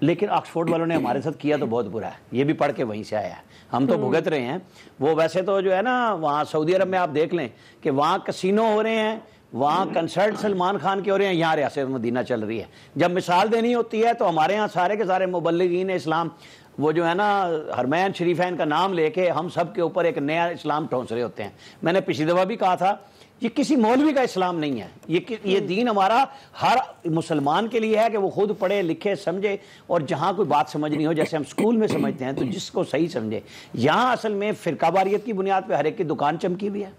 لیکن آکسفورڈ والوں نے ہمارے ساتھ کیا تو بہت برا ہے، یہ بھی پڑھ کے وہیں سے آیا ہے، ہم تو بھگت رہے ہیں۔ وہ ویسے تو جو ہے نا وہاں سعودی عرب میں آپ دیکھ لیں کہ وہاں کسینو ہو رہے ہیں، وہاں کنسرٹ سلمان خان کے ہو رہے ہیں، یہاں ریاست مدینہ چل رہی ہے۔ جب مثال دینی ہوتی ہے تو ہمارے ہاں سارے کے سارے مبلغین اسلام وہ جو ہے نا حرمین شریفین کا نام لے کے ہم سب کے اوپر ایک نیا اسلام ٹھونس رہے ہوتے ہیں۔ میں نے پچھلی دفعہ بھی کہا تھا یہ کسی مولوی کا اسلام نہیں ہے، یہ دین ہمارا ہر مسلمان کے لیے ہے کہ وہ خود پڑھے لکھے سمجھے، اور جہاں کوئی بات سمجھنی ہو جیسے ہم اسکول میں سمجھتے ہیں تو جس کو صحیح سمجھے۔ یہاں اصل میں فرقہ واریت کی بنیاد پہ ہر ایک کی دکان چمکی ہوئی ہے،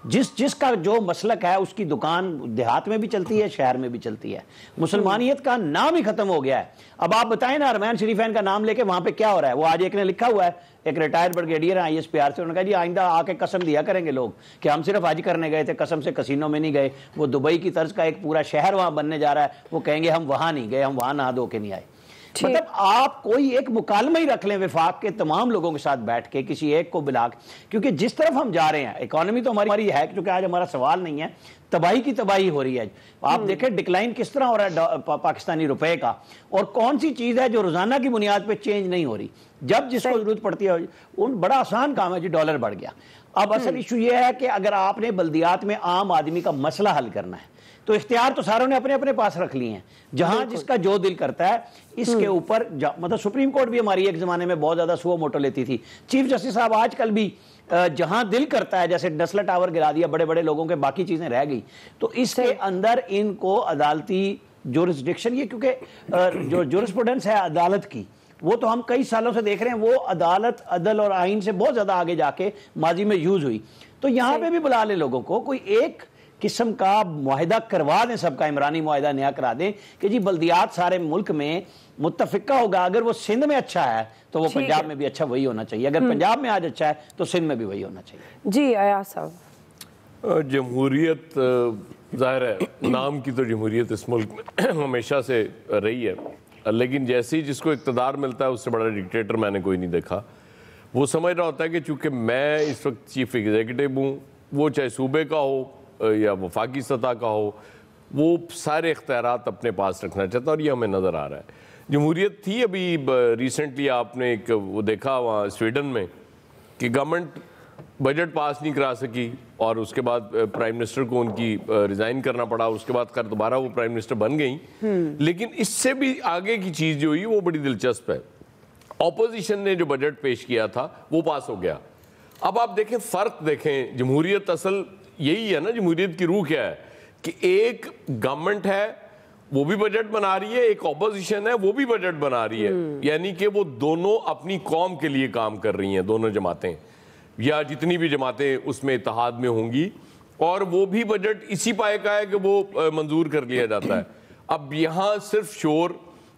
جس کا جو مسلک ہے اس کی دکان دیہات میں بھی چلتی ہے، شہر میں بھی چلتی ہے۔ مسلمانیت کا نام ہی ختم ہو گیا ہے۔ اب آپ بتائیں نا حرمین شریفین کا نام لے کے وہاں پہ کیا ہو رہا ہے؟ وہ آج ایک نے لکھا ہوا ہے، ایک ریٹائر بریگیڈیئر ہیں ISPR سے، انہوں نے کہا جی آئندہ آ کے قسم دیا کریں گے لوگ کہ ہم صرف حج کرنے گئے تھے، قسم سے کسینوں میں نہیں گئے۔ وہ دبئی کی طرز کا ایک پورا شہر وہاں بننے جا رہا ہے، وہ کہیں گے ہم وہاں نہیں گئے، ہم وہاں نہا دھو کے نہیں آئے۔ مطلب آپ کوئی ایک مکالمہ ہی رکھ لیں وفاق کے تمام لوگوں کے ساتھ بیٹھ کے، کسی ایک کو بلا کے، کیونکہ جس طرف ہم جا رہے ہیں اکانومی تو ہماری ہے، کیونکہ آج ہمارا سوال نہیں ہے، تباہی کی تباہی ہو رہی ہے۔ آپ دیکھیں ڈکلائن کس طرح ہو رہا ہے پاکستانی روپے کا، اور کون سی چیز ہے جو روزانہ کی بنیاد پہ چینج نہیں ہو رہی، جب جس کو ضرورت پڑتی ہے ان بڑا آسان کام ہے جی، ڈالر بڑھ گیا۔ اب اصل ایشو یہ ہے کہ اگر آپ نے بلدیات میں عام آدمی کا مسئلہ حل کرنا ہے تو اختیار تو ساروں نے اپنے اپنے پاس رکھ لیے ہیں، جہاں جس کا جو دل کرتا ہے اس کے اوپر مطلب سپریم کورٹ بھی ہماری ایک زمانے میں بہت زیادہ سو موٹو لیتی تھی، چیف جسٹس صاحب آج کل بھی جہاں دل کرتا ہے، جیسے ڈسلا ٹاور گرا دیا بڑے بڑے لوگوں کے، باقی چیزیں رہ گئی، تو اس کے اندر ان کو عدالتی جورسڈکشن، یہ کیونکہ جو جورسپروڈنس ہے عدالت کی وہ تو ہم کئی سالوں سے دیکھ رہے ہیں، وہ عدالت عدل اور آئین سے بہت زیادہ آگے جا کے ماضی میں یوز ہوئی، تو یہاں پہ بھی بلا لیں لوگوں کو، کوئی ایک قسم کا معاہدہ کروا دیں، سب کا عمرانی معاہدہ نیا کرا دیں کہ جی بلدیات سارے ملک میں متفقہ ہوگا، اگر وہ سندھ میں اچھا ہے تو وہ پنجاب میں بھی اچھا وہی ہونا چاہیے، اگر پنجاب میں آج اچھا ہے تو سندھ میں بھی وہی ہونا چاہیے۔ جی ایاز صاحب، جمہوریت ظاہر ہے نام کی تو جمہوریت اس ملک میں ہمیشہ سے رہی ہے، لیکن جیسے ہی جس کو اقتدار ملتا ہے اس سے بڑا ڈکٹیٹر میں نے کوئی نہیں دیکھا۔ وہ سمجھ رہا ہوتا ہے کہ چونکہ میں اس وقت چیف ایگزیکٹو ہوں، وہ چاہے صوبے کا ہو یا وفاقی سطح کا ہو، وہ سارے اختیارات اپنے پاس رکھنا چاہتا ہے، اور یہ ہمیں نظر آ رہا ہے۔ جمہوریت تھی ابھی ریسنٹلی آپ نے ایک وہ دیکھا وہاں سویڈن میں کہ گورنمنٹ بجٹ پاس نہیں کرا سکی، اور اس کے بعد پرائم منسٹر کو ان کی ریزائن کرنا پڑا، اس کے بعد دوبارہ وہ پرائم منسٹر بن گئیں۔ لیکن اس سے بھی آگے کی چیز جو ہوئی وہ بڑی دلچسپ ہے، اپوزیشن نے جو بجٹ پیش کیا تھا وہ پاس ہو گیا۔ اب آپ دیکھیں فرق دیکھیں، جمہوریت اصل یہی ہے نا، جمہوریت کی روح کیا ہے کہ ایک گورنمنٹ ہے وہ بھی بجٹ بنا رہی ہے، ایک اپوزیشن ہے وہ بھی بجٹ بنا رہی ہے، یعنی کہ وہ دونوں اپنی قوم کے لیے کام کر رہی ہیں، دونوں جماعتیں یا جتنی بھی جماعتیں اس میں اتحاد میں ہوں گی، اور وہ بھی بجٹ اسی پائے کا ہے کہ وہ منظور کر لیا جاتا ہے۔ اب یہاں صرف شور،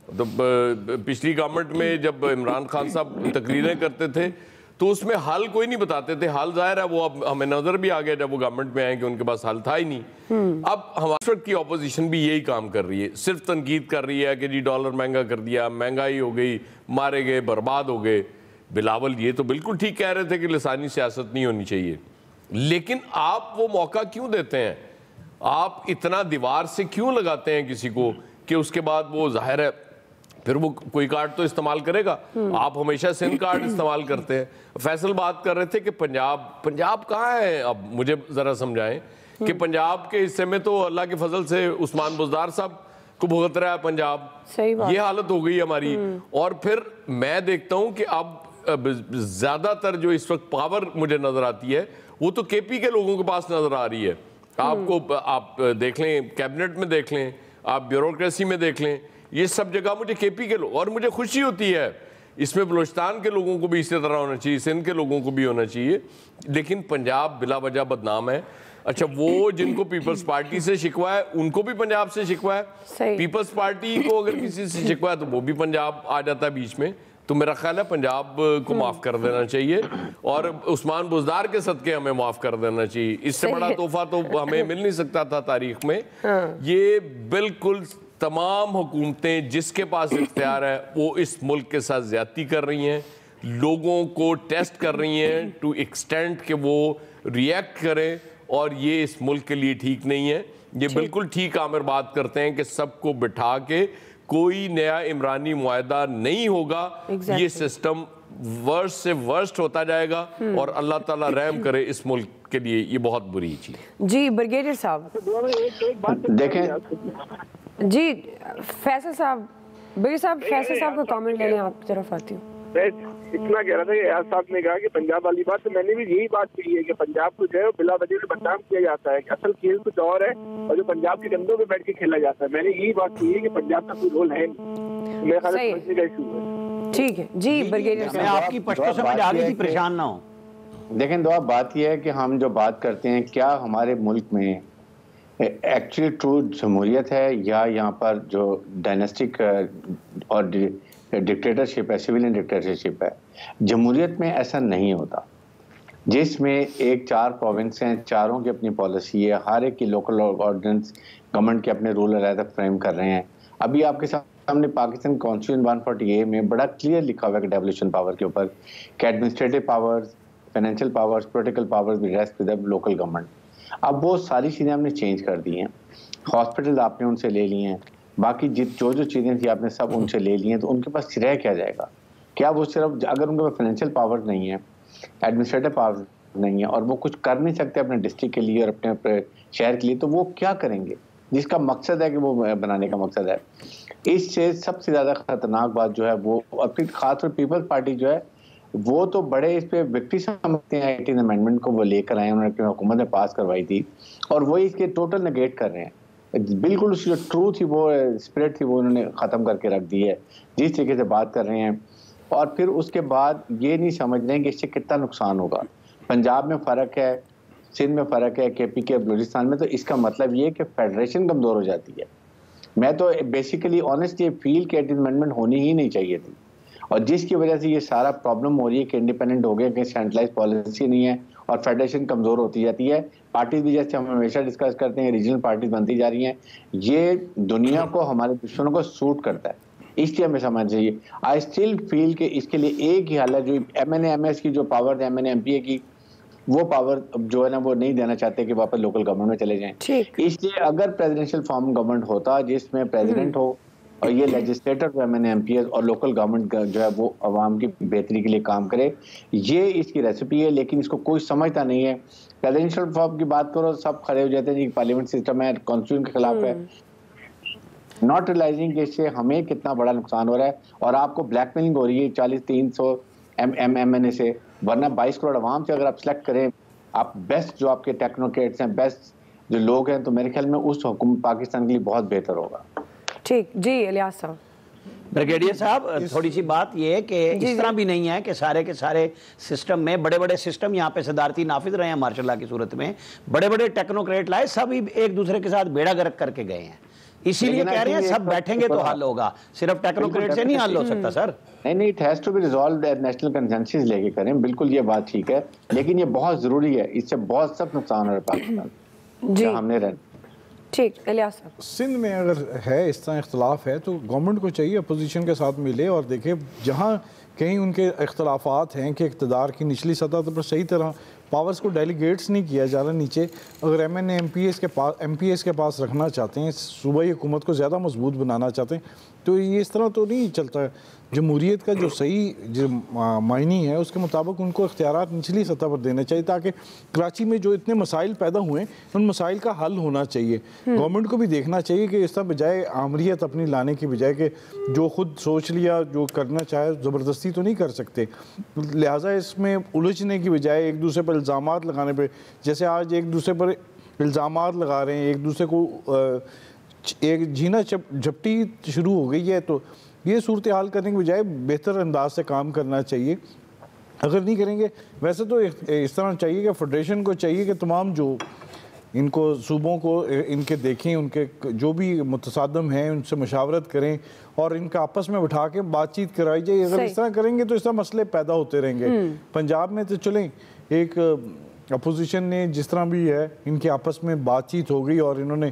پچھلی گورنمنٹ میں جب عمران خان صاحب تقریریں کرتے تھے تو اس میں حل کوئی نہیں بتاتے تھے، حل ظاہر ہے وہ اب ہمیں نظر بھی آ گیا جب وہ گورنمنٹ میں آئے کہ ان کے پاس حل تھا ہی نہیں۔ اب ہمارے وقت کی اپوزیشن بھی یہی کام کر رہی ہے، صرف تنقید کر رہی ہے کہ جی ڈالر مہنگا کر دیا، مہنگائی ہو گئی، مارے گئے، برباد ہو گئے۔ بلاول یہ تو بالکل ٹھیک کہہ رہے تھے کہ لسانی سیاست نہیں ہونی چاہیے، لیکن آپ وہ موقع کیوں دیتے ہیں؟ آپ اتنا دیوار سے کیوں لگاتے ہیں کسی کو کہ اس کے بعد وہ ظاہر ہے پھر وہ کوئی کارڈ تو استعمال کرے گا؟ آپ ہمیشہ سندھ کارڈ استعمال کرتے ہیں۔ فیصل بات کر رہے تھے کہ پنجاب کہاں ہے؟ اب مجھے ذرا سمجھائیں کہ پنجاب کے حصے میں تو اللہ کے فضل سے عثمان بزدار صاحب کو بھگت رہا ہے پنجاب، یہ حالت ہو گئی ہماری۔ اور پھر میں دیکھتا ہوں کہ اب زیادہ تر جو اس وقت پاور مجھے نظر آتی ہے وہ تو کے پی کے لوگوں کے پاس نظر آ رہی ہے۔ آپ دیکھ لیں، کیبنٹ میں دیکھ لیں، آپ بیوروکریسی میں دیکھ لیں، یہ سب جگہ مجھے کے پی کے لوگ، اور مجھے خوشی ہوتی ہے اس میں بلوچستان کے لوگوں کو بھی اسی طرح ہونا چاہیے، سندھ کے لوگوں کو بھی ہونا چاہیے، لیکن پنجاب بلا وجہ بدنام ہے۔ اچھا وہ جن کو پیپلز پارٹی سے شکوا ہے ان کو بھی پنجاب سے شکوا ہے، پیپلز پارٹی کو اگر کسی سے شکوا ہے تو وہ بھی پنجاب آ جاتا ہے بیچ میں۔ تو میرا خیال ہے پنجاب کو معاف کر دینا چاہیے، اور عثمان بزدار کے صدقے ہمیں معاف کر دینا چاہیے، اس سے بڑا تحفہ تو ہمیں مل نہیں سکتا تھا تاریخ میں۔ یہ بالکل تمام حکومتیں جس کے پاس اختیار ہے وہ اس ملک کے ساتھ زیادتی کر رہی ہیں، لوگوں کو ٹیسٹ کر رہی ہیں ٹو ایکسٹینٹ کہ وہ ریئیکٹ کریں، اور یہ اس ملک کے لیے ٹھیک نہیں ہے۔ یہ بالکل ٹھیک عامر بات کرتے ہیں کہ سب کو بٹھا کے کوئی نیا عمرانی معاہدہ نہیں ہوگا. یہ سسٹم ورسٹ سے ورسٹ ہوتا جائے گا اور اللہ تعالیٰ رحم کرے اس ملک کے لیے یہ بہت بری چیز. جی بریگیڈیئر صاحب دیکھیں جی فیصل صاحب فیصل صاحب کا کامنٹ لینے آپ کی طرف آتی ہوں. میں اتنا کہہ رہا تھا کہ ایاز صاحب نے کہا کہ پنجاب والی بات، تو میں نے بھی یہی بات کہی ہے کہ پنجاب کو جو ہے بلا وجہ بدنام کیا جاتا ہے کہ اصل کھیل کچھ اور ہے اور جو پنجاب کے کندھوں پہ بیٹھ کے کھیلا جاتا ہے. میں نے یہی بات کہی ہے کہ پنجاب کا کوئی رول ہے نہیں. میرے خیال میں سمجھنے کا ایشو ہے. ٹھیک ہے جی بریگیڈیئر میں صاحب. آپ کی پشتو سمجھ آ گئی تھی، پریشان نہ ہو. دیکھیں دعا بات یہ ہے کہ ہم جو بات کرتے ہیں کیا ہمارے ملک میں ایکچولی ٹرو جمہوریت ہے یا یہاں پر جو ڈائنسٹک اور ڈکٹیٹرشپ ہے، سویلین ڈکٹیٹرشپ ہے. جمہوریت میں ایسا نہیں ہوتا جس میں ایک 4 پروونس ہیں، چاروں کی اپنی پالیسی ہے، ہر ایک کی لوکل آرڈیننس گورنمنٹ کے اپنے رول علیحدہ فریم کر رہے ہیں. ابھی آپ کے سامنے پاکستان کانسٹیٹیوشن 140A میں بڑا کلیئر لکھا ہوا ہے کہ ڈیولیشن پاور کے اوپر کہ administrative powers, financial powers, political powers بھی rest with the local government. اب وہ ساری چیزیں ہم نے چینج کر دی ہیں. ہاسپٹل آپ نے ان سے لے لی ہیں، باقی جو چیزیں تھیں آپ نے سب ان سے لے لی ہیں. تو ان کے پاس رہ کیا جائے گا؟ کیا وہ صرف اگر ان کے پاس فائنینشیل پاور نہیں ہے، ایڈمنسٹریٹو پاور نہیں ہے اور وہ کچھ کر نہیں سکتے اپنے ڈسٹرکٹ کے لیے اور اپنے شہر کے لیے، تو وہ کیا کریں گے جس کا مقصد ہے کہ وہ بنانے کا مقصد ہے. اس سے سب سے زیادہ خطرناک بات جو ہے وہ اپنی خاص طور پیپلز پارٹی جو ہے وہ تو بڑے اس پہ وکٹی سمجھتے ہیں. 18 امینڈمنٹ کو وہ لے کر آئے، انہوں نے اپنی حکومت میں پاس کروائی تھی اور وہی اس کے ٹوٹل نگیٹ کر رہے ہیں. بالکل اس کی جو ٹروتھ تھی، وہ اسپرٹ تھی، وہ انہوں نے ختم کر کے رکھ دی ہے جس طریقے سے بات کر رہے ہیں. اور پھر اس کے بعد یہ نہیں سمجھ رہے ہیں کہ اس سے کتنا نقصان ہوگا. پنجاب میں فرق ہے، سندھ میں فرق ہے، KP کے بلوچستان میں، تو اس کا مطلب یہ کہ فیڈریشن کمزور ہو جاتی ہے. میں تو بیسیکلی آنیسٹ یہ فیل کہ 18 امینڈمنٹ ہونی ہی نہیں چاہیے تھی اور جس کی وجہ سے یہ سارا پرابلم ہو رہی ہے کہ انڈیپینڈنٹ ہو گیا کہ سینٹرلائز پالیسی نہیں ہے اور فیڈریشن کمزور ہوتی جاتی ہے. پارٹیز بھی جیسے ہم ہمیشہ ڈسکس کرتے ہیں ریجنل پارٹیز بنتی جا رہی ہیں. یہ دنیا کو، ہمارے دشمنوں کو سوٹ کرتا ہے، اس لیے ہمیں سمجھنا چاہیے. آئی اسٹل فیل کہ اس کے لیے ایک ہی حل ہے. جو MNA-MS کی جو پاور ہے، MNA-MPA کی وہ پاور جو ہے نا وہ نہیں دینا چاہتے کہ واپس لوکل گورنمنٹ میں چلے جائیں. اس لیے اگر پریزیڈنشیل فارم گورنمنٹ ہوتا جس میں پریزیڈنٹ ہو اور یہ لیجسلیٹر MNA-MPS اور لوکل گورنمنٹ جو ہے وہ عوام کی بہتری کے لیے کام کرے، یہ اس کی ریسیپی ہے. لیکن اس کو کوئی سمجھتا نہیں ہے. پریزیڈنشیل فارم کی بات کرو سب کھڑے ہو جاتے ہیں جی پارلیمنٹ سسٹم ہے، کانسٹیٹیوشن کے خلاف ہے، ناٹ ریلائزنگ کہ اس سے ہمیں کتنا بڑا نقصان ہو رہا ہے. اور آپ کو بلیک میلنگ ہو رہی ہے 40-300 MNA سے، ورنہ 22 کروڑ عوام سے اگر آپ سلیکٹ کریں آپ بیسٹ جو آپ کے ٹیکنوکریٹس ہیں، بیسٹ جو لوگ ہیں، تو میرے خیال میں اس حکومت پاکستان کے لیے بہت بہتر ہوگا. ٹھیک جی الیاس صاحب. بریگیڈیئر صاحب تھوڑی سی بات یہ ہے کہ اس طرح بھی نہیں ہے کہ سارے کے سارے سسٹم میں بڑے بڑے سسٹم یہاں پہ صدارتی نافذ رہے ہیں مارشل لا کی صورت میں، بڑے بڑے ٹیکنوکریٹ لائے، سب ایک دوسرے کے ساتھ بیڑا گرک کر کے گئے ہیں. اسی لیے کہہ رہے ہیں سب بیٹھیں گے تو حل ہوگا، صرف ٹیکنوکریٹ سے نہیں حل ہو سکتا سر. نہیں it has to be resolved national consensus لے کے کریں. بالکل یہ بات ٹھیک ہے، لیکن یہ بہت ضروری ہے. اس سے بہت سخت نقصان ہو رہا ہے پاکستان جہاں ہم نے رہنا. ٹھیک الیاس صاحب. سندھ میں اگر ہے اس طرح اختلاف ہے تو گورنمنٹ کو چاہیے اپوزیشن کے ساتھ ملے اور دیکھے جہاں کہیں ان کے اختلافات ہیں کہ اقتدار کی نچلی سطح پر صحیح طرح پاورز کو ڈیلیگیٹس نہیں کیا جا رہا نیچے. اگر MPS کے پاس رکھنا چاہتے ہیں، صوبائی حکومت کو زیادہ مضبوط بنانا چاہتے ہیں، تو یہ اس طرح تو نہیں چلتا ہے. جمہوریت کا جو صحیح جو معنی ہے اس کے مطابق ان کو اختیارات نچلی سطح پر دینے چاہیے تاکہ کراچی میں جو اتنے مسائل پیدا ہوئے ہیں ان مسائل کا حل ہونا چاہیے. گورنمنٹ کو بھی دیکھنا چاہیے کہ اس طرح بجائے آمریت اپنی لانے کی بجائے کہ جو خود سوچ لیا جو کرنا چاہے زبردستی تو نہیں کر سکتے، لہٰذا اس میں الجھنے کی بجائے ایک دوسرے پر الزامات لگانے پہ، جیسے آج ایک دوسرے پر الزامات لگا رہے ہیں، ایک دوسرے کو ایک جھینا جھپٹی شروع ہو گئی ہے. تو یہ صورتحال کرنے کے بجائے بہتر انداز سے کام کرنا چاہیے. اگر نہیں کریں گے ویسے تو اس طرح چاہیے کہ فیڈریشن کو چاہیے کہ تمام جو ان کو صوبوں کو ان کے دیکھیں، ان کے جو بھی متصادم ہیں ان سے مشاورت کریں اور ان کا آپس میں بٹھا کے بات چیت کرائی جائے. اگر اس طرح کریں گے تو اس طرح مسئلے پیدا ہوتے رہیں گے. پنجاب میں تو چلیں ایک اپوزیشن نے جس طرح بھی ہے ان کے آپس میں بات چیت ہو گئی اور انہوں نے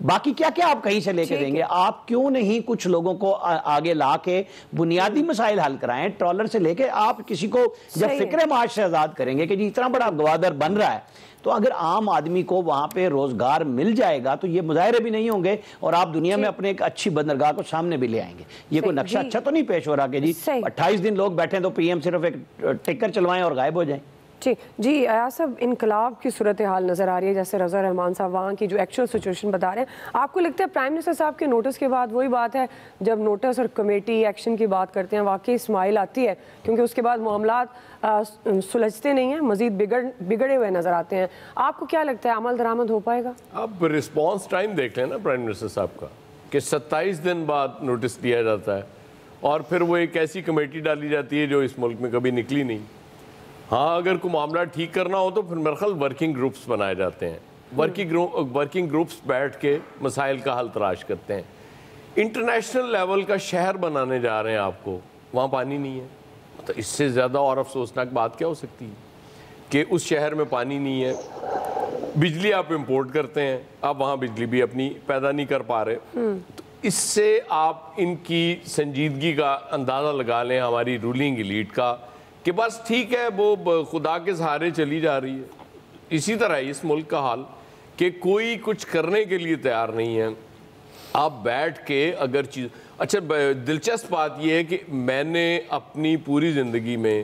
باقی کیا کیا آپ کہیں سے لے کے دیں گے؟ آپ کیوں نہیں کچھ لوگوں کو آگے لا کے بنیادی مسائل حل کرائیں؟ ٹرالر سے لے کے آپ کسی کو جب فکر معاش سے آزاد کریں گے کہ جی اتنا بڑا گوادر بن رہا ہے، تو اگر عام آدمی کو وہاں پہ روزگار مل جائے گا تو یہ مظاہرے بھی نہیں ہوں گے اور آپ دنیا میں اپنے ایک اچھی بندرگاہ کو سامنے بھی لے آئیں گے۔ یہ کوئی نقشہ اچھا تو نہیں پیش ہو رہا کہ جی 28 دن لوگ بیٹھیں تو پی ایم صرف ایک ٹکر چلوائیں اور غائب ہو جائیں؟ جی ایاز صاحب، انقلاب کی صورتحال نظر آ رہی ہے، جیسے رضا رحمان صاحب وہاں کی جو ایکچوئل سچویشن بتا رہے ہیں، آپ کو لگتا ہے پرائم منسٹر صاحب کے نوٹس کے بعد وہی بات ہے جب نوٹس اور کمیٹی ایکشن کی بات کرتے ہیں واقعی اسمائل آتی ہے، کیونکہ اس کے بعد معاملات سلجھتے نہیں ہیں، مزید بگڑے ہوئے نظر آتے ہیں؟ آپ کو کیا لگتا ہے عمل درآمد ہو پائے گا؟ آپ رسپانس ٹائم دیکھ لیں نا پرائم منسٹر صاحب کا، کہ 27 دن بعد نوٹس دیا جاتا ہے اور پھر وہ ایک ایسی کمیٹی ڈالی جاتی ہے جو اس ملک میں کبھی نکلی نہیں۔ ہاں اگر کوئی معاملہ ٹھیک کرنا ہو تو پھر میرے خیال ورکنگ گروپس بنائے جاتے ہیں، ورکنگ گروپس بیٹھ کے مسائل کا حل تلاش کرتے ہیں۔ انٹرنیشنل لیول کا شہر بنانے جا رہے ہیں آپ کو، وہاں پانی نہیں ہے، تو اس سے زیادہ اور افسوسناک بات کیا ہو سکتی ہے کہ اس شہر میں پانی نہیں ہے، بجلی آپ امپورٹ کرتے ہیں، آپ وہاں بجلی بھی اپنی پیدا نہیں کر پا رہے، تو اس سے آپ ان کی سنجیدگی کا اندازہ لگا لیں ہماری رولنگ ایلیٹ کا، کہ بس ٹھیک ہے وہ خدا کے سہارے چلی جا رہی ہے۔ اسی طرح اس ملک کا حال کہ کوئی کچھ کرنے کے لیے تیار نہیں ہے۔ آپ بیٹھ کے اگر اچھا دلچسپ بات یہ ہے کہ میں نے اپنی پوری زندگی میں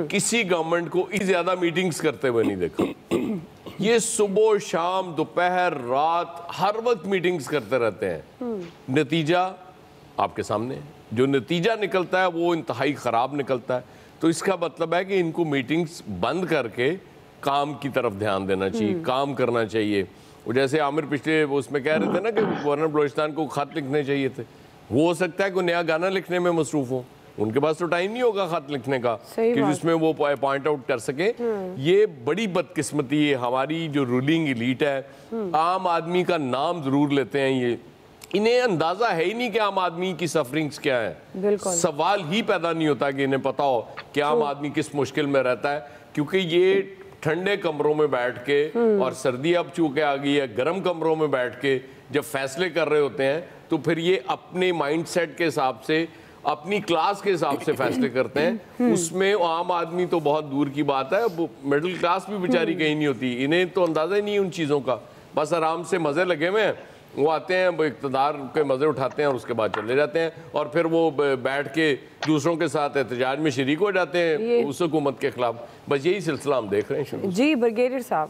کسی گورنمنٹ کو اس زیادہ میٹنگز کرتے ہوئے نہیں دیکھا۔ یہ صبح شام دوپہر رات ہر وقت میٹنگز کرتے رہتے ہیں، نتیجہ آپ کے سامنے، جو نتیجہ نکلتا ہے وہ انتہائی خراب نکلتا ہے۔ تو اس کا مطلب ہے کہ ان کو میٹنگز بند کر کے کام کی طرف دھیان دینا چاہیے، کام کرنا چاہیے۔ وہ جیسے عامر پچھلے اس میں کہہ رہے تھے نا کہ گورنر بلوچستان کو خط لکھنے چاہیے تھے، ہو سکتا ہے کوئی نیا گانا لکھنے میں مصروف ہوں، ان کے پاس تو ٹائم نہیں ہوگا خط لکھنے کا کہ جس میں وہ پوائنٹ آؤٹ کر سکیں۔ یہ بڑی بدقسمتی ہے ہماری جو رولنگ ایلیٹ ہے، عام آدمی کا نام ضرور لیتے ہیں، یہ انہیں اندازہ ہے ہی نہیں کہ عام آدمی کی سفرنگز کیا ہے، سوال ہی پیدا نہیں ہوتا کہ انہیں پتا ہو کہ عام آدمی کس مشکل میں رہتا ہے، کیونکہ یہ ٹھنڈے کمروں میں بیٹھ کے اور سردی اب چونکہ آ گئی ہے، گرم کمروں میں بیٹھ کے جب فیصلے کر رہے ہوتے ہیں تو پھر یہ اپنے مائنڈ سیٹ کے حساب سے، اپنی کلاس کے حساب سے فیصلے کرتے ہیں۔ اس میں عام آدمی تو بہت دور کی بات ہے، مڈل کلاس بھی بیچاری کہیں نہیں ہوتی، انہیں تو اندازہ ہی نہیں ان چیزوں کا، بس آرام سے مزے لگے ہوئے ہیں، وہ آتے ہیں وہ اقتدار کے مزے اٹھاتے ہیں اور اس کے بعد چلے جاتے ہیں، اور پھر وہ بیٹھ کے دوسروں کے ساتھ احتجاج میں شریک ہو جاتے ہیں اس حکومت کے خلاف۔ بس یہی سلسلہ ہم دیکھ رہے ہیں۔ جی بریگیڈیئر صاحب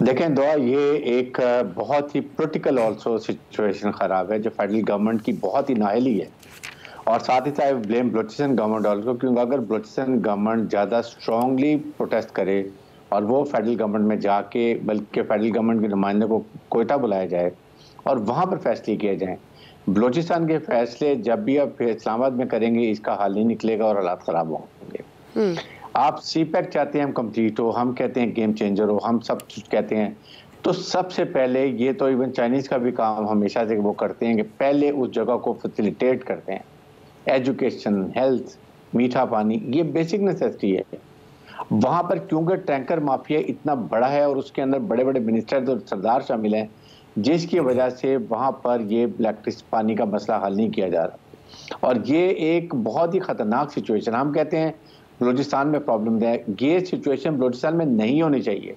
دیکھیں دعا، یہ ایک بہت ہی پولیٹیکل آلسو سچویشن خراب ہے جو فیڈرل گورنمنٹ کی بہت ہی نااہلی ہے، اور ساتھ ہی ساتھ بلیم بلوچستان گورنمنٹ آلسو، کیونکہ اگر بلوچستان گورنمنٹ زیادہ اسٹرانگلی پروٹیسٹ کرے اور وہ فیڈرل گورنمنٹ میں جا کے، بلکہ فیڈرل گورنمنٹ کے نمائندے کو کوئٹہ بلایا جائے اور وہاں پر فیصلے کیے جائیں، بلوچستان کے فیصلے جب بھی آپ اسلام آباد میں کریں گے اس کا حل نہیں نکلے گا اور حالات خراب ہوں گے۔ آپ سی پیک چاہتے ہیں ہم کمپلیٹ ہو، ہم کہتے ہیں گیم چینجر ہو، ہم سب کچھ کہتے ہیں، تو سب سے پہلے یہ تو ایون چائنیز کا بھی کام ہمیشہ سے وہ کرتے ہیں کہ پہلے اس جگہ کو فیسیلیٹیٹ کرتے ہیں، ایجوکیشن، ہیلتھ، میٹھا پانی، یہ بیسک نیسیسٹی ہے۔ وہاں پر کیونکہ ٹینکر مافیا اتنا بڑا ہے اور اس کے اندر بڑے بڑے منسٹر اور سردار شامل ہیں، جس کی وجہ سے وہاں پر یہ الیکٹرک پانی کا مسئلہ حل نہیں کیا جا رہا، اور یہ ایک بہت ہی خطرناک سچویشن، ہم کہتے ہیں بلوچستان میں پرابلم ہے، یہ سچویشن بلوچستان میں نہیں ہونی چاہیے۔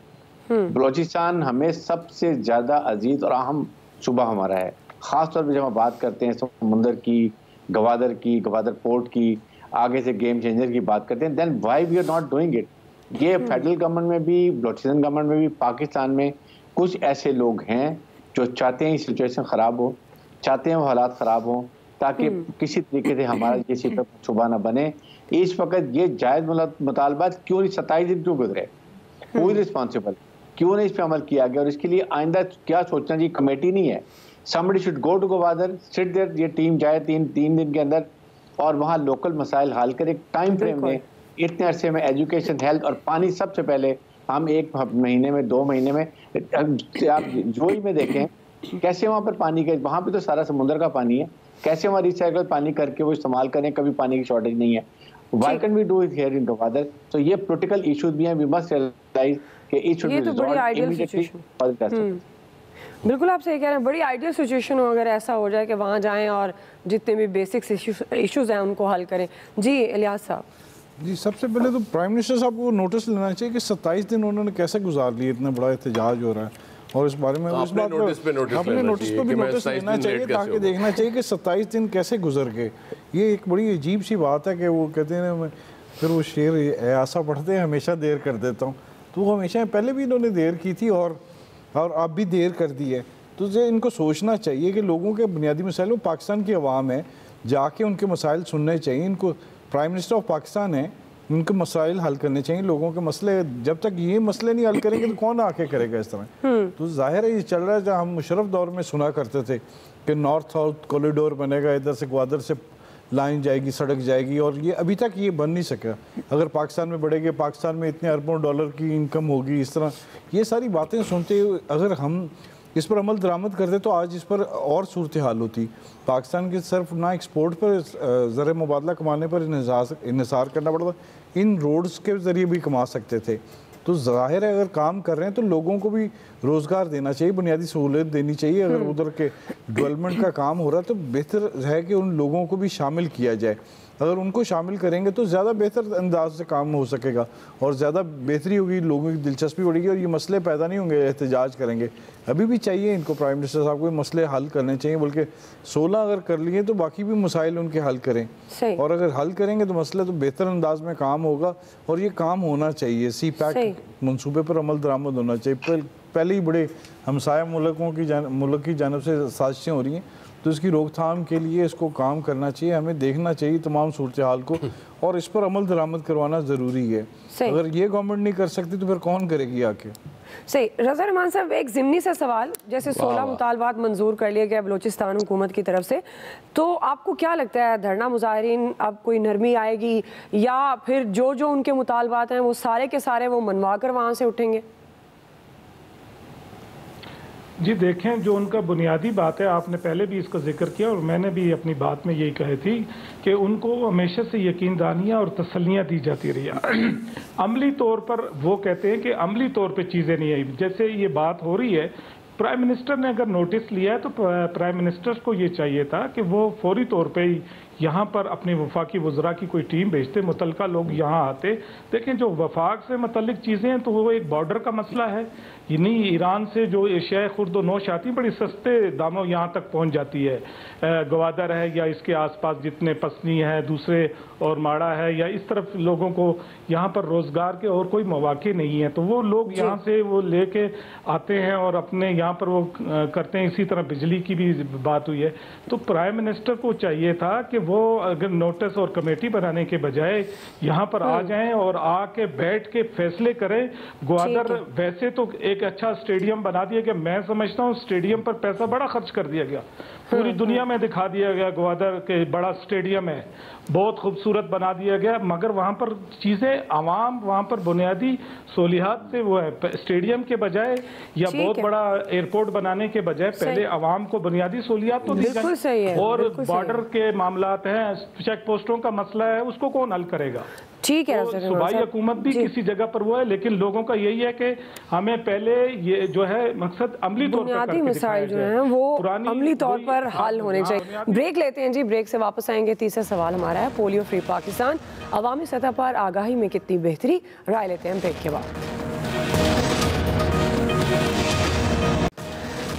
بلوچستان ہمیں سب سے زیادہ عزیز اور اہم صوبہ ہمارا ہے، خاص طور پہ جب ہم بات کرتے ہیں سمندر کی، گوادر کی، گوادر پورٹ کی، آگے سے گیم چینجر کی بات کرتے ہیں، then why we are not doing it. یہ فیڈرل گورنمنٹ میں بھی، بلوچستان گورنمنٹ میں بھی، پاکستان میں کچھ ایسے لوگ ہیں جو چاہتے ہیں یہ سچویشن خراب ہو، چاہتے ہیں وہ حالات خراب ہوں تاکہ کسی طریقے سے ہمارا یہ صوبہ نہ بنے۔ اس وقت یہ جائز مطالبات کیوں نہیں 27 دن کیوں گزرے، کوئی رسپانسبل کیوں نہیں اس پہ عمل کیا گیا، اور اس کے لیے آئندہ کیا سوچنا چاہیے؟ کمیٹی نہیں ہے، somebody should go to Gwadar, sit there، یہ ٹیم جائے تین دن کے اندر اور وہاں لوکل مسائل حل کرے، ٹائم فریم دیں، اتنے عرصے میں ایجوکیشن، ہیلتھ اور پانی سب سے پہلے ہم 1 مہینے میں 2 مہینے میں، آپ جوئی میں دیکھیں کیسے وہاں پر پانی کا، وہاں پہ تو سارا سمندر کا پانی ہے، کیسے وہاں ریسائیکل پانی کر کے وہ استعمال کریں، کبھی پانی کی شارٹیج نہیں ہے۔ Why can't we do it here in Gwadar؟ So یہ پولیٹیکل ایشوز بھی ہیں، we must realize کہ it should be resolved immediately۔ بالکل آپ صحیح کہہ رہے ہیں. بڑی آئیڈیل سچویشن ہو اگر ایسا ہو جائے کہ وہاں جائیں اور جتنے بھی بیسکس ایشوز ہیں ان کو حل کریں. جی الیاس صاحب. جی سب سے پہلے تو پرائم منسٹر صاحب کو نوٹس لینا چاہیے کہ 27 دن انہوں نے کیسے گزار لیے, اتنا بڑا احتجاج ہو رہا ہے, اور اس بارے میں اس بات اپنے نوٹس پہ بھی نوٹس لینا چاہیے تاکہ دیکھنا چاہیے کہ 27 دن کیسے گزر گئے. یہ ایک بڑی عجیب سی بات ہے کہ وہ کہتے ہیں پھر وہ شعر ایسا پڑھتے ہیں ہمیشہ دیر کر دیتا ہوں, تو وہ ہمیشہ پہلے بھی انہوں نے دیر کی تھی اور اب بھی دیر کر دی ہے. تو ان کو سوچنا چاہیے کہ لوگوں کے بنیادی مسائل, وہ پاکستان کی عوام ہے, جا کے ان کے مسائل سننے چاہیے. ان کو پرائم منسٹر آف پاکستان ہیں, ان کے مسائل حل کرنے چاہیے. لوگوں کے مسئلے, جب تک یہ مسئلے نہیں حل کریں گے تو کون آ کے کرے گا اس طرح. تو ظاہر ہے یہ چل رہا ہے, جہاں ہم مشرف دور میں سنا کرتے تھے کہ نارتھ ساؤتھ کوریڈور بنے گا, ادھر سے گوادر سے لائن جائے گی, سڑک جائے گی, اور یہ ابھی تک یہ بن نہیں سکا. اگر پاکستان میں بڑھے گے, پاکستان میں اتنے اربوں ڈالر کی انکم ہوگی, اس طرح یہ ساری باتیں سنتے ہوئے اگر ہم اس پر عمل درآمد کرتے تو آج اس پر اور صورتحال ہوتی. پاکستان کے صرف نہ ایکسپورٹ پر زر مبادلہ کمانے پر انحصار کرنا پڑتا, ان روڈز کے ذریعے بھی کما سکتے تھے. تو ظاہر ہے اگر کام کر رہے ہیں تو لوگوں کو بھی روزگار دینا چاہیے, بنیادی سہولت دینی چاہیے. اگر ادھر کے ڈیولپمنٹ کا کام ہو رہا ہے تو بہتر ہے کہ ان لوگوں کو بھی شامل کیا جائے. اگر ان کو شامل کریں گے تو زیادہ بہتر انداز سے کام ہو سکے گا اور زیادہ بہتری ہوگی, لوگوں کی دلچسپی بڑھے گی اور یہ مسئلے پیدا نہیں ہوں گے, احتجاج کریں گے. ابھی بھی چاہیے ان کو, پرائم منسٹر صاحب کو مسئلے حل کرنے چاہیے, بلکہ 16 اگر کر لیے تو باقی بھی مسائل ان کے حل کریں. اور اگر حل کریں گے تو مسئلہ تو بہتر انداز میں کام ہوگا, اور یہ کام ہونا چاہیے. سی پیک منصوبے پر عمل درآمد ہونا چاہیے. پہلے ہی بڑے ہمسایہ ملک کی جانب سے سازشیں ہو رہی ہیں, تو اس کی روک تھام کے لیے اس کو کام کرنا چاہیے. ہمیں دیکھنا چاہیے تمام صورتحال کو, اور اس پر عمل درآمد کروانا ضروری ہے. اگر یہ گورنمنٹ نہیں کر سکتی تو پھر کون کرے گی آ کے. صحیح. رضا رحمان صاحب, ایک ضمنی سے سوال, جیسے 16 مطالبات منظور کر لیے گئے بلوچستان حکومت کی طرف سے, تو آپ کو کیا لگتا ہے دھرنا مظاہرین اب کوئی نرمی آئے گی, یا پھر جو ان کے مطالبات ہیں وہ سارے کے سارے وہ منوا کر وہاں سے اٹھیں گے؟ جی دیکھیں, جو ان کا بنیادی بات ہے, آپ نے پہلے بھی اس کا ذکر کیا اور میں نے بھی اپنی بات میں یہی کہی تھی کہ ان کو ہمیشہ سے یقین دہانیاں اور تسلیاں دی جاتی رہی ہیں. عملی طور پر وہ کہتے ہیں کہ عملی طور پہ چیزیں نہیں آئی. جیسے یہ بات ہو رہی ہے, پرائم منسٹر نے اگر نوٹس لیا ہے تو پرائم منسٹر کو یہ چاہیے تھا کہ وہ فوری طور پہ یہاں پر اپنے وفاقی وزراء کی کوئی ٹیم بھیجتے, متعلقہ لوگ یہاں آتے. دیکھیں جو وفاق سے متعلق چیزیں ہیں تو وہ ایک بارڈر کا مسئلہ ہے. یعنی ایران سے جو اشیاء خرد و نوش آتی ہیں بڑی سستے داموں یہاں تک پہنچ جاتی ہے. گوادر ہے یا اس کے آس پاس جتنے پسنی ہے, دوسرے اور ماڑا ہے, یا اس طرف لوگوں کو یہاں پر روزگار کے اور کوئی مواقع نہیں ہیں, تو وہ لوگ یہاں سے وہ لے کے آتے ہیں اور اپنے یہاں پر وہ کرتے ہیں. اسی طرح بجلی کی بھی بات ہوئی ہے. تو پرائم منسٹر کو چاہیے تھا کہ وہ اگر نوٹس اور کمیٹی بنانے کے بجائے یہاں پر آ جائیں اور آ کے بیٹھ کے فیصلے کریں. گوادر ویسے تو ایک اچھا اسٹیڈیم بنا دیا گیا, میں سمجھتا ہوں اسٹیڈیم پر پیسہ بڑا خرچ کر دیا گیا, پوری دنیا میں دکھا دیا گیا گوادر کے بڑا اسٹیڈیم ہے, بہت خوبصورت بنا دیا گیا, مگر وہاں پر چیزیں عوام وہاں پر بنیادی سہولیات سے وہ ہے. اسٹیڈیم کے بجائے یا بہت بڑا ایئرپورٹ بنانے کے بجائے پہلے عوام کو بنیادی سہولیات تو دی جائیں. اور بارڈر کے معاملات ہیں, چیک پوسٹوں کا مسئلہ ہے, اس کو کون حل کرے گا؟ ٹھیک ہے, صوبائی حکومت بھی کسی جگہ پر وہ ہے, لیکن لوگوں کا یہی ہے کہ ہمیں پہلے یہ جو ہے مقصد عملی طور پر بنیادی مسائل جو ہیں وہ عملی طور پر حل ہونے چاہیے. بریک لیتے ہیں جی, بریک سے واپس آئیں گے. تیسرا سوال ہمارا ہے, پولیو فری پاکستان, عوامی سطح پر آگاہی میں کتنی بہتری؟ رائے لیتے ہیں بریک کے بعد.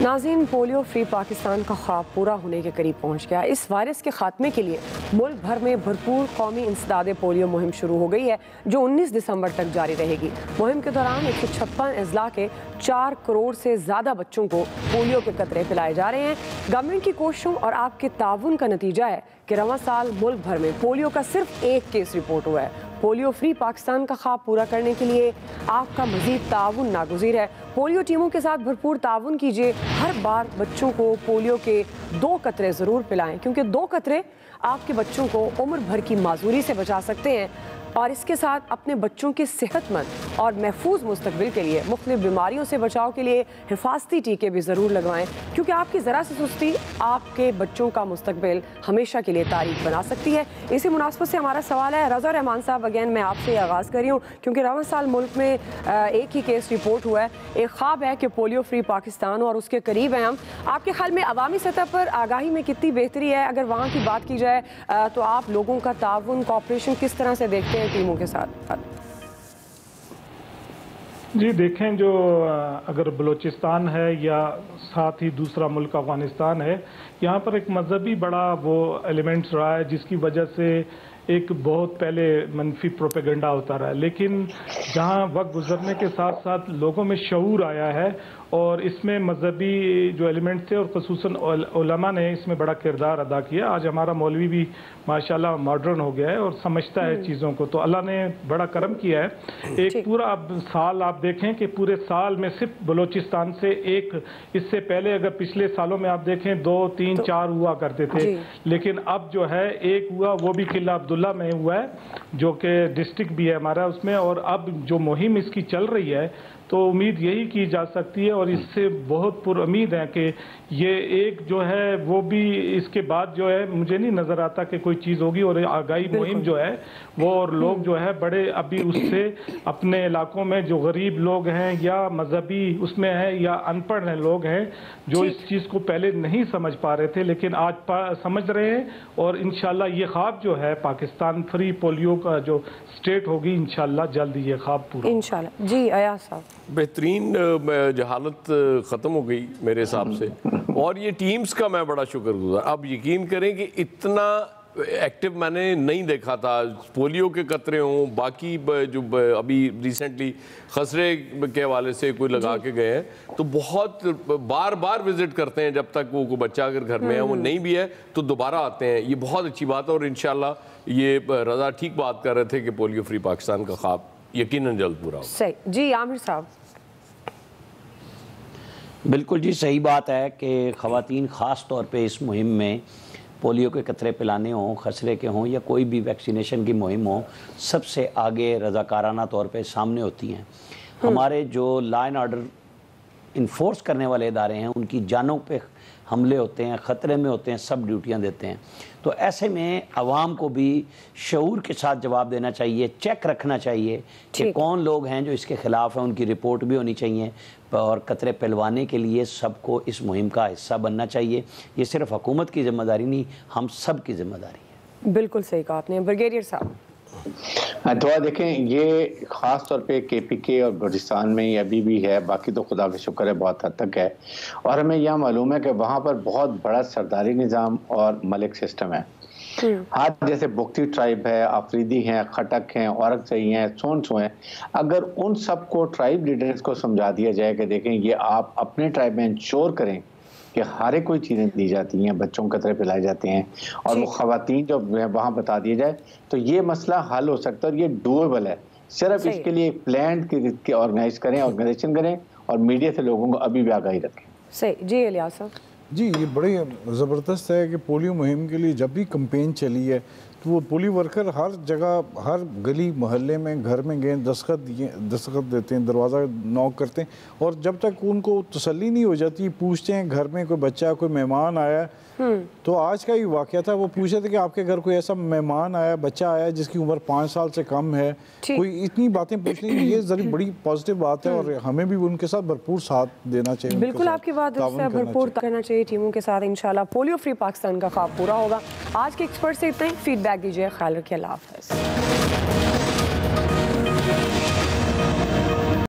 ناظرین, پولیو فری پاکستان کا خواب پورا ہونے کے قریب پہنچ گیا. اس وائرس کے خاتمے کے لیے ملک بھر میں بھرپور قومی انسداد پولیو مہم شروع ہو گئی ہے, جو 19 دسمبر تک جاری رہے گی. مہم کے دوران 156 اضلاع کے 4 کروڑ سے زیادہ بچوں کو پولیو کے قطرے پلائے جا رہے ہیں. گورنمنٹ کی کوششوں اور آپ کے تعاون کا نتیجہ ہے کہ رواں سال ملک بھر میں پولیو کا صرف 1 کیس رپورٹ ہوا ہے. پولیو فری پاکستان کا خواب پورا کرنے کے لیے آپ کا مزید تعاون ناگزیر ہے. پولیو ٹیموں کے ساتھ بھرپور تعاون کیجیے. ہر بار بچوں کو پولیو کے 2 قطرے ضرور پلائیں, کیونکہ 2 قطرے آپ کے بچوں کو عمر بھر کی معذوری سے بچا سکتے ہیں. اور اس کے ساتھ اپنے بچوں کے صحت مند اور محفوظ مستقبل کے لیے مختلف بیماریوں سے بچاؤ کے لیے حفاظتی ٹیکے بھی ضرور لگوائیں، کیونکہ آپ کی ذرا سی سستی آپ کے بچوں کا مستقبل ہمیشہ کے لیے تاریخ بنا سکتی ہے۔ اسی مناسبت سے ہمارا سوال ہے رضا رحمان صاحب، اگین میں آپ سے آغاز کر رہی ہوں، کیونکہ رواں سال ملک میں ایک ہی کیس رپورٹ ہوا ہے، ایک خواب ہے کہ پولیو فری پاکستان، اور اس کے قریب ہیں ہم۔ آپ کے خیال میں عوامی سطح پر آگاہی میں کتنی بہتری ہے؟ اگر وہاں کی بات کی جائے تو آپ لوگوں کا تعاون، کوآپریشن کس طرح سے دیکھتے ہیں ٹیموں کے ساتھ؟ جی دیکھیں، جو اگر بلوچستان ہے یا ساتھ ہی دوسرا ملک افغانستان ہے، یہاں پر ایک مذہبی بڑا وہ ایلیمنٹس رہا ہے جس کی وجہ سے ایک بہت پہلے منفی پروپیگنڈا ہوتا رہا ہے، لیکن جہاں وقت گزرنے کے ساتھ ساتھ لوگوں میں شعور آیا ہے اور اس میں مذہبی جو ایلیمنٹ تھے اور خصوصاً علماء نے اس میں بڑا کردار ادا کیا۔ آج ہمارا مولوی بھی ماشاءاللہ ماڈرن ہو گیا ہے اور سمجھتا ہے چیزوں کو، تو اللہ نے بڑا کرم کیا ہے۔ ایک پورا سال آپ دیکھیں کہ پورے سال میں صرف بلوچستان سے ایک، اس سے پہلے اگر پچھلے سالوں میں آپ دیکھیں 2 3 4 ہوا کرتے تھے، لیکن اب جو ہے ایک ہوا، وہ بھی قلعہ عبداللہ میں ہوا ہے جو کہ ڈسٹرکٹ بھی ہے ہمارا اس میں، اور اب جو مہم اس کی چل رہی ہے تو امید یہی کی جا سکتی ہے اور اس سے بہت پر امید ہے کہ یہ ایک جو ہے وہ بھی اس کے بعد جو ہے مجھے نہیں نظر آتا کہ کوئی چیز ہوگی، اور آگاہی مہم جو ہے وہ، اور لوگ جو ہے بڑے ابھی اس سے اپنے علاقوں میں جو غریب لوگ ہیں یا مذہبی اس میں ہیں یا ان پڑھ لوگ ہیں جو اس چیز کو پہلے نہیں سمجھ پا رہے تھے لیکن آج سمجھ رہے ہیں، اور انشاءاللہ یہ خواب جو ہے پاکستان فری پولیو کا جو سٹیٹ ہوگی، انشاءاللہ جلد یہ خواب پورا انشاءاللہ۔ جی ایاز صاحب، بہترین جہالت ختم ہو گئی میرے حساب سے، اور یہ ٹیمز کا میں بڑا شکر گزار۔ اب یقین کریں کہ اتنا ایکٹیو میں نے نہیں دیکھا تھا، پولیو کے قطرے ہوں، باقی جو ابھی ریسنٹلی خسرے کے حوالے سے کوئی لگا کے گئے ہیں، تو بہت بار بار وزٹ کرتے ہیں، جب تک وہ کوئی بچہ اگر گھر میں ہے، وہ نہیں بھی ہے تو دوبارہ آتے ہیں۔ یہ بہت اچھی بات ہے، اور انشاءاللہ یہ رضا ٹھیک بات کر رہے تھے کہ پولیو فری پاکستان کا خواب یقیناً جلد پورا ہوگا۔ صحیح۔ جی عامر صاحب۔ بالکل جی، صحیح بات ہے کہ خواتین خاص طور پہ اس مہم میں پولیو کے قطرے پلانے ہوں، خسرے کے ہوں یا کوئی بھی ویکسینیشن کی مہم ہو، سب سے آگے رضاکارانہ طور پہ سامنے ہوتی ہیں۔ ہمارے جو لا اینڈ آرڈر انفورس کرنے والے ادارے ہیں، ان کی جانوں پہ حملے ہوتے ہیں، خطرے میں ہوتے ہیں، سب ڈیوٹیاں دیتے ہیں، تو ایسے میں عوام کو بھی شعور کے ساتھ جواب دینا چاہیے، چیک رکھنا چاہیے کہ کون لوگ ہیں جو اس کے خلاف ہیں، ان کی رپورٹ بھی ہونی چاہیے، اور قطرے پلوانے کے لیے سب کو اس مہم کا حصہ بننا چاہیے۔ یہ صرف حکومت کی ذمہ داری نہیں، ہم سب کی ذمہ داری ہے۔ بالکل صحیح کہا آپ نے۔ بریگیڈیئر صاحب، دعا دیکھیں، یہ خاص طور پہ کے پی کے اور بلوچستان میں یہ ابھی بھی ہے، باقی تو خدا کا شکر ہے بہت حد تک ہے، اور ہمیں یہ معلوم ہے کہ وہاں پر بہت بڑا سرداری نظام اور ملک سسٹم ہے۔ آج جیسے بگٹی ٹرائب ہے، آفریدی ہیں، خٹک ہیں، اورکزئی ہیں، سونسو ہیں، اگر ان سب کو ٹرائب لیڈرز کو سمجھا دیا جائے کہ دیکھیں یہ آپ اپنے ٹرائب میں انشور کریں کہ ہر ایک کوئی چیزیں دی جاتی ہیں، بچوں کو قطرے پلائے جاتے ہیں، اور وہ خواتین جو وہاں بتا دیے جائے تو یہ مسئلہ حل ہو سکتا ہے، اور یہ ڈویبل ہے۔ صرف اس کے لیے ایک پلان کی آرگنائز کریں، آرگنائزیشن کریں، اور میڈیا سے لوگوں کو ابھی بھی آگاہی رکھیں۔ صحیح۔ جی الیاس صاحب۔ جی یہ بڑی زبردست ہے کہ پولیو مہم کے لیے جب بھی کمپین چلی ہے تو وہ پولیو ورکر ہر جگہ، ہر گلی محلے میں، گھر میں گئے، دستخط دیتے ہیں، دروازہ نوک کرتے ہیں، اور جب تک ان کو تسلی نہیں ہو جاتی پوچھتے ہیں گھر میں کوئی بچہ، کوئی مہمان آیا۔ تو آج کا یہ واقعہ تھا، وہ پوچھے تھے کہ آپ کے گھر کوئی ایسا مہمان آیا، بچہ آیا جس کی عمر 5 سال سے کم ہے، کوئی اتنی باتیں پوچھنے، یہ ذریعہ بڑی پازیٹیو بات ہے، اور ہمیں بھی ان کے ساتھ بھرپور ساتھ دینا چاہیے۔ بالکل آپ کی بات اس سے بھرپور کرنا چاہیے ٹیموں کے ساتھ، انشاءاللہ پولیو فری پاکستان کا خواب پورا ہوگا۔ آج کے ایکسپرٹ سے اتنا ہی، فیڈ بیک دیجیے، خیال رکھیے، اللہ حافظ۔